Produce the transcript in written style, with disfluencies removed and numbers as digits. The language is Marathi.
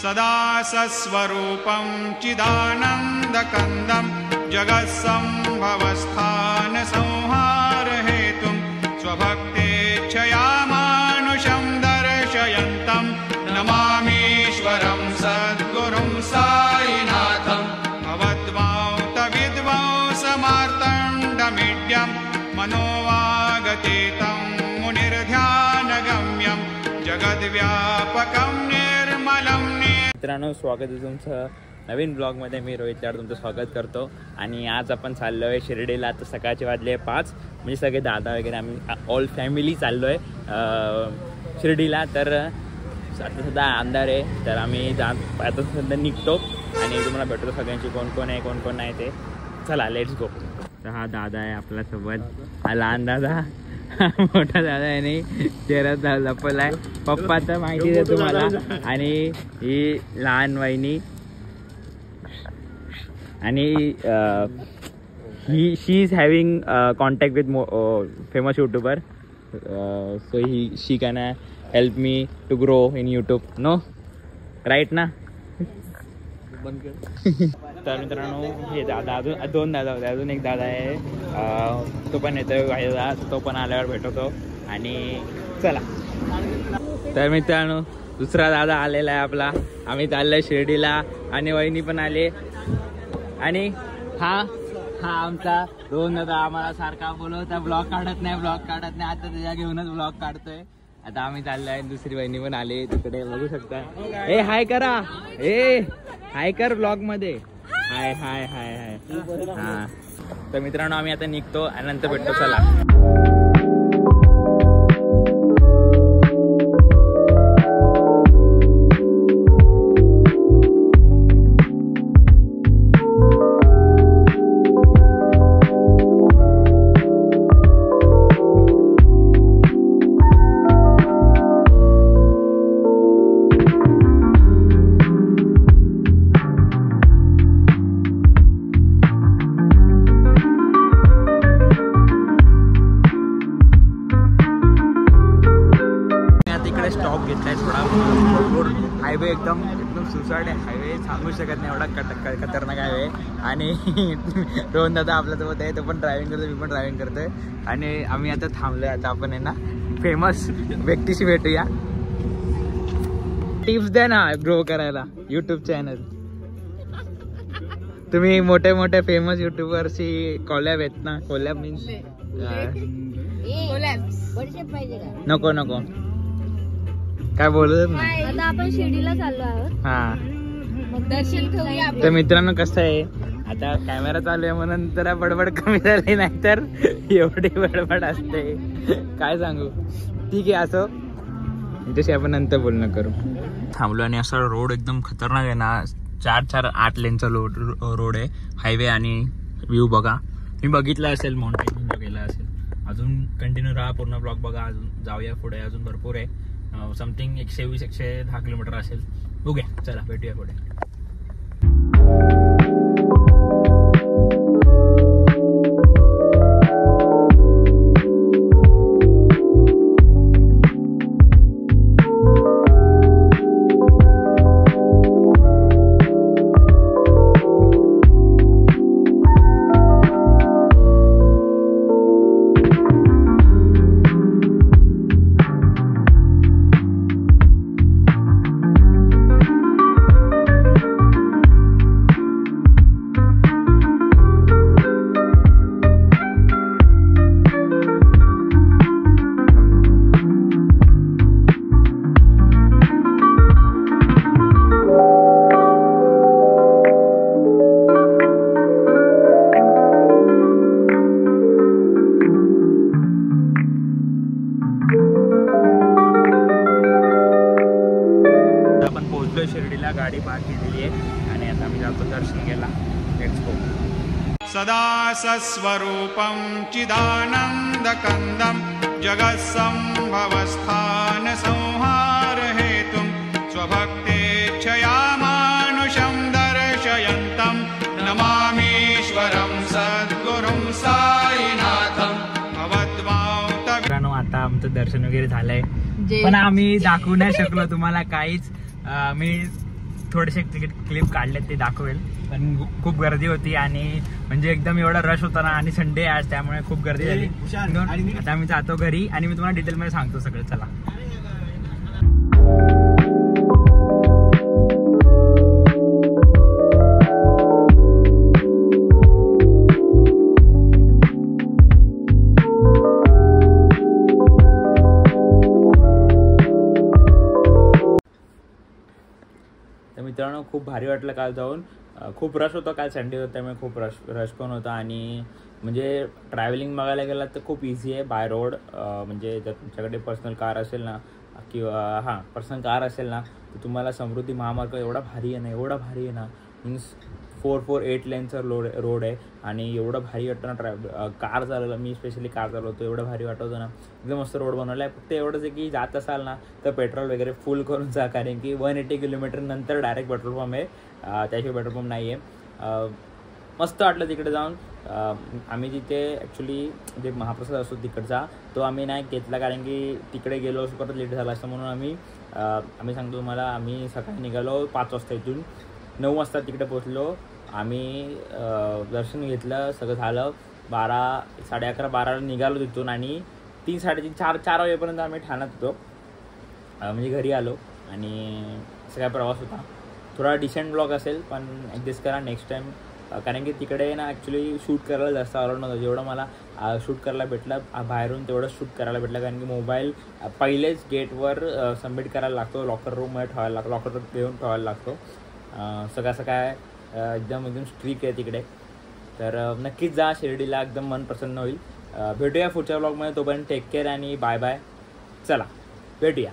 सदा सस्वरूपं चिदानन्दकन्दं जगत्सम्भवस्थान संहारहेतुं स्वभक्तेच्छया मानुषं दर्शयन्तं नमामीश्वरं सद्गुरुं साईनाथं भवद्वांतविद्वांसमार्तण्डमीड्यं मनोवागतीतं मुनिर्ध्यानगम्यं जगद्व्यापकं निर्मलं मित्रांनो, स्वागत आहे तुमचं नवीन ब्लॉगमध्ये. मी रोहित लाड तुमचं स्वागत करतो. आणि आज आपण चाललो आहे शिर्डीला. आता सकाळचे वाजले 5, म्हणजे सगळे दादा वगैरे आम्ही ऑल फॅमिली चाललो आहे शिर्डीला. तर आता सध्या अंधार आहे, तर आम्ही आता सध्या निघतो आणि तुम्हाला भेटतो सगळ्यांची कोण कोण आहे कोण कोण नाही ते. चला लेट्स गो. तर हा दादा आहे आपल्यासोबत, हा लहान दादा, मोठा दादा आहे नाही चेहरा लपला आहे. पप्पा तर माहिती आहे तुम्हाला, आणि ही लहान वहिनी, आणि she is having contact with famous YouTuber. So she can help me to grow in YouTube. No right ना? तर मित्रांनो, हे दादा अजून 2 दादा होते, अजून एक दादा आहे, तो पण येतो दादा, तो पण आल्यावर भेटवतो. आणि चला, तर मित्रांनो दुसरा दादा आलेला आहे आपला. आम्ही चाललोय शिर्डीला आणि वहिनी पण आले. आणि हा आमचा 2 दादा आम्हाला सारखा बोलवता ब्लॉग काढत नाही. आता त्याच्या घेऊनच ब्लॉग काढतोय. आता आम्ही चाललोय. दुसरी वहिनी पण आली तिकडे, बघू शकता. ए हाय करा, ए हाय कर ब्लॉग मध्ये. हाय हाय हाय हाय. हा, तर मित्रांनो आम्ही आता निघतो आणि नंतर भेटतो. चला. स्टॉप घेतलाय थोडा. हायवे एकदम सुसाट आहे. हायवे सांगू शकत नाही, एवढा खतरनाक हायवे. आणि रोहन दादा आपल्यासोबत आहे, तो पण ड्रायव्हिंग करतो, मी पण ड्रायव्हिंग करतोय. आणि आम्ही आता थांबलोय. आता आपण आहे ना फेमस व्यक्तीशी भेटूया. टिप्स द्या ना ग्रो करायला यूट्यूब चॅनल. तुम्ही मोठे मोठे फेमस युट्यूबरशी कॉलॅब आहेत ना? कॉलॅब मीन्स नको नको काय बोलत नाही. आता आपण शिर्डीला चाललो आहोत. हा, मग दर्शन घेऊया. तर मित्रांनो कसं आहे, आता कॅमेरा चालू आहे म्हणून जरा बडबड कमी झाली, नाही तर एवढी बडबड असते काय सांगू. ठीक आहे, असं त्याच्याशी आपण नंतर बोलणं करू. थांबलो आणि असा रोड एकदम खतरनाक आहे ना. 4-8 लेनचा रोड आहे, हायवे. आणि व्ह्यू बघा, मी बघितला असेल, माउंटेन गेला असेल. अजून कंटिन्यू राहा, पूर्ण ब्लॉग बघा. अजून जाऊया पुढे, अजून भरपूर आहे. समथिंग 120-110 किलोमीटर असेल. बघूया, चला भेटूया पुढे. शिर्डीला गाडी पार्क केलेली आहे आणि आता आम्ही जातो दर्शन घ्यायला. Let's go. सदा सस्वरूपं चिदानन्दकन्दं जगत्सम्भवस्थान संहारहेतुं स्वभक्तेच्छया मानुषं दर्शयन्तं नमामीश्वरं सद्गुरुं साईनाथं भवद्वांतविद्वांसमार्तण्डमीड्यं. आता आमचं दर्शन वगैरे झालंय, पण आम्ही दाखवू नाही शकलो तुम्हाला काहीच. मी थोडेसे क्लिप काढलेत ते दाखवेल. पण खूप गर्दी होती आणि म्हणजे एकदम एवढा रश होता ना आणि संडे आज त्यामुळे खूप गर्दी झाली. आता मी जातो घरी आणि मी तुम्हाला डिटेलमध्ये सांगतो सगळं. चला. मित्रांनो खूप भारी वाटलं काल जाऊन. खूप रश होतं काल संडे होता त्यामुळे खूप रश पण होता. आणि म्हणजे ट्रॅव्हलिंग बघायला गेला तर खूप इझी आहे बाय रोड. म्हणजे जर तुमच्याकडे पर्सनल कार असेल ना किंवा पर्सनल कार असेल ना तर तुम्हाला समृद्धी महामार्ग एवढा भारी आहे ना मीन्स 448 लेनचा रोड आहे आणि एवढं भारी वाटतं ना. कार चालवलं मी स्पेशली कार चालवतो एवढं भारी वाटवतं ना. एकदम मस्त रोड बनवला आहे. फक्त एवढंच आहे की जात असाल ना तर पेट्रोल वगैरे फुल करून जा कारण की 180 किलोमीटर नंतर डायरेक्ट पेट्रोल पंप आहे. त्याशिवाय पेट्रोल पंप नाही आहे. मस्त वाटलं तिकडे जाऊन. आम्ही तिथे ॲक्च्युली जे महाप्रसाद असतो तिकडचा तो आम्ही नाही घेतला कारण की तिकडे गेलो परत लेट झाला असतं म्हणून आम्ही सांगतो तुम्हाला. आम्ही सकाळी निघालो 5 वाजता इथून 9 वाजता तिकडे पोचलो. आम्ही दर्शन घेतलं सगळं झालं 11:30-12ला निघालो तिथून आणि 3-3:30-4 वाजेपर्यंत आम्ही ठाण्यात होतो. म्हणजे घरी आलो आणि सगळा प्रवास होता. थोडा डिसेंट ब्लॉग असेल पण ॲडजस्ट करा नेक्स्ट टाईम कारण की तिकडे ना ॲक्च्युली शूट करायला जास्त आवडत नव्हतं. जेवढं मला शूट करायला भेटलं बाहेरून तेवढं शूट करायला भेटलं कारण की मोबाईल पहिलेच गेटवर सबमिट करायला लागतो. लॉकर रूममध्ये ठेवायला लागतो. लॉकर घेऊन ठेवायला लागतो. सगळं एकदम स्ट्रिक आहे तिकडे. तर नक्कीच जा शिर्डीला एकदम मन प्रसन्न होईल. भेटूया पुढच्या ब्लॉगमध्ये. तोपर्यंत टेक केअर आणि बाय बाय. चला भेटूया.